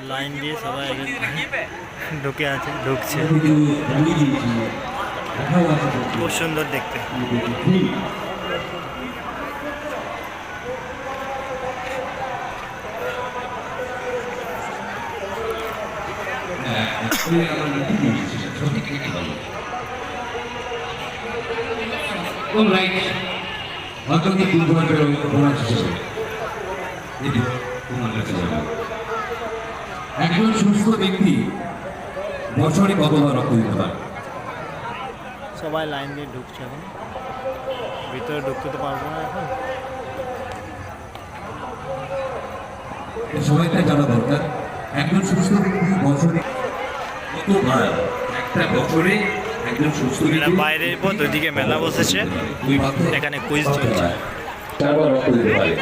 Line দিয়ে সবাই ঢুকে আছে, ঢুকছে। খুব সুন্দর দেখতে। একজন সুস্থ ব্যক্তি বছরে কতবার রক্ত দিতে পারে? সবাই লাইন দিয়ে ঢুকছে, এখন ভিতরে ঢুকতে তো পারবো না এখন। সবাইটা জানা দরকার একজন সুস্থ ব্যক্তি বছরে কতবার, একটা বছরে একজন সুস্থ ব্যক্তি বাইরের পথ ওইদিকে মেলা বসেছে, এখানে কুইজ চলছে। চারবার রক্ত দিতে পারে।